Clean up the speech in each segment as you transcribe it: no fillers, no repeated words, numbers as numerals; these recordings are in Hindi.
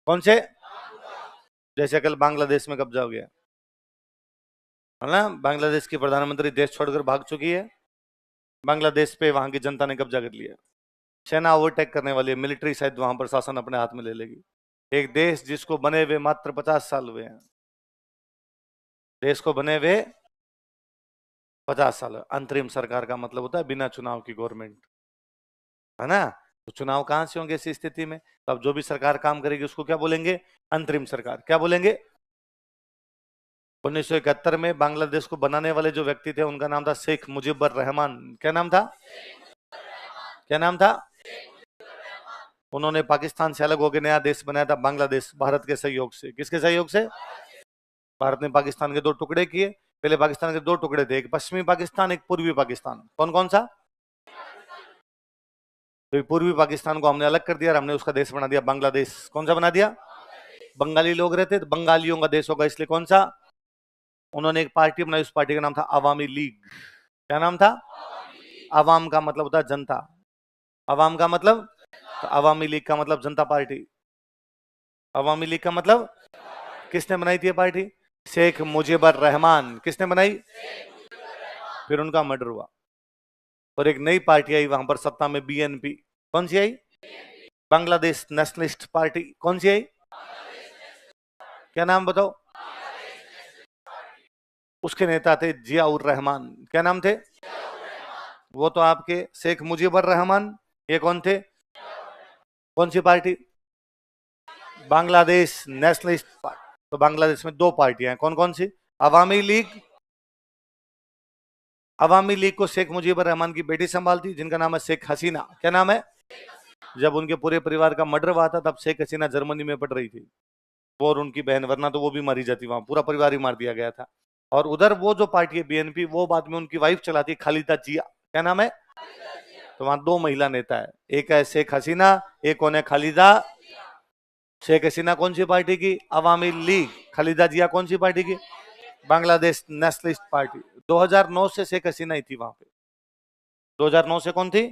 कौन से? जैसे कल बांग्लादेश में कब्जा हो गया है ना, बांग्लादेश की प्रधानमंत्री देश छोड़कर भाग चुकी है, बांग्लादेश पे वहां की जनता ने कब्जा कर लिया, सेना ओवरटेक करने वाली है, मिलिट्री शायद वहां पर शासन अपने हाथ में ले लेगी। एक देश जिसको बने हुए मात्र 50 साल हुए हैं, देश को बने हुए 50 साल, अंतरिम सरकार का मतलब होता है बिना चुनाव की गवर्नमेंट, है ना। तो चुनाव कहां से होंगे इस स्थिति में? तो अब जो भी सरकार काम करेगी उसको क्या बोलेंगे? अंतरिम सरकार। क्या बोलेंगे? 1971 में बांग्लादेश को बनाने वाले जो व्यक्ति थे उनका नाम था शेख मुजीबुर रहमान। क्या नाम था? क्या नाम था? उन्होंने पाकिस्तान से अलग होकर नया देश बनाया था बांग्लादेश, भारत के सहयोग से। किसके सहयोग से? भारत ने पाकिस्तान के दो टुकड़े किए। पहले पाकिस्तान के दो टुकड़े थे, एक पश्चिमी पाकिस्तान, एक पूर्वी पाकिस्तान। कौन कौन सा? तो पूर्वी पाकिस्तान को हमने अलग कर दिया और हमने उसका देश बना दिया बांग्लादेश। कौन सा बना दिया? बंगाली लोग रहते तो बंगालियों का देश होगा, इसलिए कौन सा? उन्होंने एक पार्टी बनाई, उस पार्टी का नाम था अवामी लीग। क्या नाम था? अवाम का मतलब होता है जनता, अवाम का मतलब, तो अवामी लीग का मतलब जनता पार्टी। अवामी लीग का मतलब, किसने बनाई थी ये पार्टी? शेख मुजीबुर रहमान। किसने बनाई? फिर उनका मर्डर हुआ और एक नई पार्टी आई वहां पर सत्ता में, बीएनपी। कौन सी आई? Bangladesh nationalist party. कौन सी आई? क्या नाम बताओ? उसके नेता थे जियाउर रहमान। क्या नाम थे? वो तो आपके शेख मुजीबुर रहमान, ये कौन थे? कौन सी पार्टी? Bangladesh nationalist party. तो बांग्लादेश में दो पार्टियां हैं, कौन कौन सी? अवामी लीग, अवामी लीग को शेख मुजीबुर रहमान की बेटी संभालती, जिनका नाम है शेख हसीना। क्या नाम है? जब उनके पूरे परिवार का मर्डर हुआ था तब शेख हसीना जर्मनी में पढ़ रही थी, वो और उनकी बहन, वरना तो वो भी मारी जाती, वहां पूरा परिवार ही मार दिया गया था। और उधर वो जो पार्टी है बीएनपी, वो बाद में उनकी वाइफ चलाती है, खालिदा जिया। क्या नाम है? तो वहां दो महिला नेता है, एक है शेख हसीना, एक कौन है? खालिदा। शेख हसीना कौन सी पार्टी की? अवामी लीग। खालिदा जिया कौन सी पार्टी की? Bangladesh nationalist party. 2009 से शेख हसीना ही थी वहां पे। 2009 से कौन थी?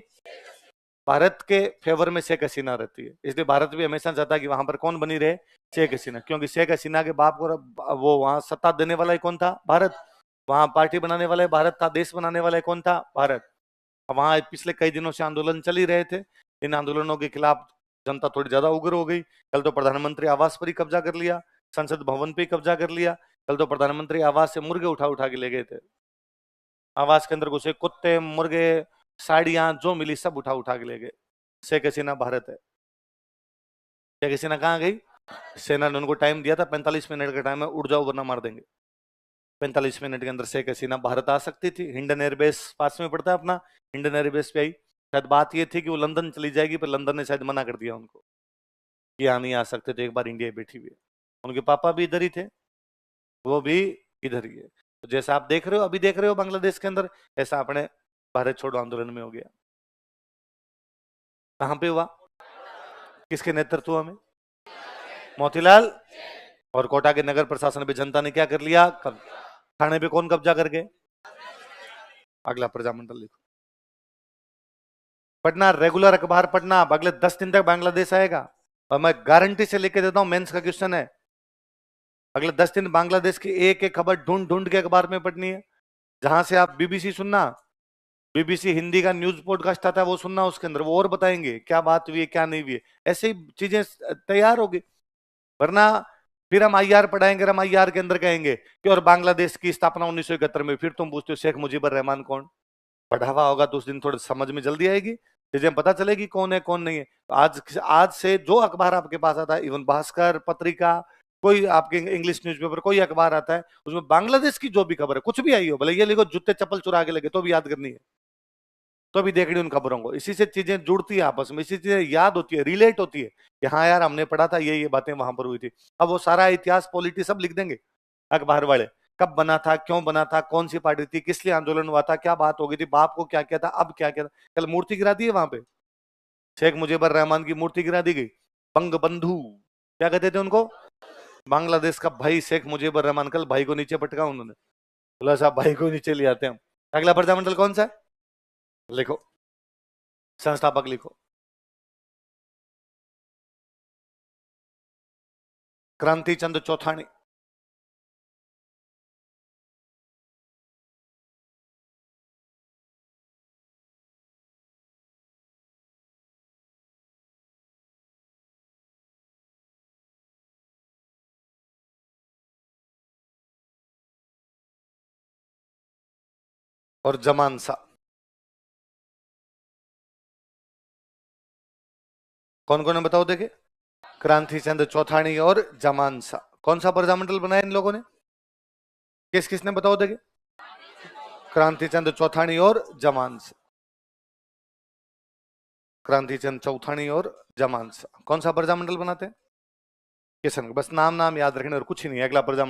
भारत के फेवर में शेख हसीना रहती है, इसलिए भारत भी हमेशा चाहता है कि वहां पर कौन बनी रहे? शेख हसीना, क्योंकि शेख हसीना के बाप को वो वहां सत्ता देने वाला ही कौन था? भारत। वहां पार्टी बनाने वाला भारत था, देश बनाने वाला कौन था? भारत। वहां पिछले कई दिनों से आंदोलन चल ही रहे थे, इन आंदोलनों के खिलाफ जनता थोड़ी ज्यादा उग्र हो गई। कल तो प्रधानमंत्री आवास पर ही कब्जा कर लिया, संसद भवन पे ही कब्जा कर लिया। कल तो प्रधानमंत्री आवास से मुर्गे उठा उठा के ले गए थे, आवास के अंदर घुसे कुत्ते, मुर्गे, साड़ियां जो मिली सब उठा उठा के ले गए। शेख हसीना भारत है। शेख हसीना कहाँ गई? सेना ने उनको टाइम दिया था, 45 मिनट का टाइम है, उड़ जाओ वरना मार देंगे। 45 मिनट के अंदर शेख हसीना भारत आ सकती थी, हिंडन एयरबेस पास में पड़ता है अपना, हिंडन एयरबेस पे आई। शायद बात ये थी कि वो लंदन चली जाएगी, पर लंदन ने शायद मना कर दिया उनको कि यहाँ नहीं आ सकते, तो एक बार इंडिया बैठी हुई है। उनके पापा भी इधर ही थे, वो भी इधर ही है। तो जैसा आप देख रहे हो, अभी देख रहे हो बांग्लादेश के अंदर, ऐसा अपने भारत छोड़ो आंदोलन में हो गया। कहां पे हुआ? किसके नेतृत्व में? मोतीलाल। और कोटा के नगर प्रशासन पे जनता ने क्या कर लिया? थाने पे कौन कब्जा कर गए? अगला प्रजामंडल लिखो, पढ़ना, रेगुलर अखबार पढ़ना, अगले 10 दिन तक बांग्लादेश आएगा और मैं गारंटी से लेके देता हूं, मेंस का क्वेश्चन है, अगले 10 दिन बांग्लादेश की एक एक खबर ढूंढ ढूंढ के अखबार में पढ़नी है। जहां से आप बीबीसी सुनना, बीबीसी हिंदी का न्यूज पॉडकास्ट आता है वो सुनना, उसके अंदर वो और बताएंगे क्या बात हुई है क्या नहीं हुई है, ऐसे ही चीजें तैयार होगी। वरना फिर हम आईआर पढ़ाएंगे, हम आईआर के अंदर कहेंगे कि और बांग्लादेश की स्थापना 1971 में, फिर तुम पूछते हो शेख मुजीबुर रहमान कौन? पढ़ावा होगा तो उस दिन थोड़ा समझ में जल्दी आएगी, चीजें पता चलेगी कौन है कौन नहीं है। तो आज से जो अखबार आपके पास आता है, इवन भास्कर पत्रिका, कोई आपके इंग्लिश न्यूज़पेपर, कोई अखबार आता है, उसमें बांग्लादेश की जो भी खबर है, कुछ भी आई हो, भले ये लिखो जूते चप्पल चुरा के लगे, तो भी याद करनी है, तो भी देखनी उन खबरों को। इसी से चीजें जुड़ती है आपस में, इसी चीजें याद होती है, रिलेट होती है कि हाँ यार हमने पढ़ा था, ये बातें वहां पर हुई थी। अब वो सारा इतिहास, पॉलिटी सब लिख देंगे अखबार वाले, कब बना था, क्यों बना था, कौन सी पार्टी थी, किस लिए आंदोलन हुआ था, क्या बात हो गई थी, बाप को क्या किया था, अब क्या किया था। कल मूर्ति गिरा दी है वहां पे, शेख मुजीबुर रहमान की मूर्ति गिरा दी गई। बंग बंधु क्या कहते थे उनको? बांग्लादेश का भाई शेख मुजीबुर रहमान, कल भाई को नीचे पटका उन्होंने, बोला साहब भाई को नीचे ले आते हैं हम। अगला प्रजामंडल कौन सा है? लिखो, संस्थापक लिखो। क्रांति चंद चौथानी, और जमानसा। कौन कौन है बताओ देखे? क्रांति चंद चौथानी और जमानसा। कौन सा प्रजामंडल बनाया इन लोगों ने? किस किसने बताओ देखे? क्रांति चंद चौथानी और जमानसा। क्रांति चंद चौथानी और जमानसा कौन सा प्रजामंडल बनाते हैं? किशन। बस नाम नाम याद रखने और कुछ ही नहीं। अगला प्रजा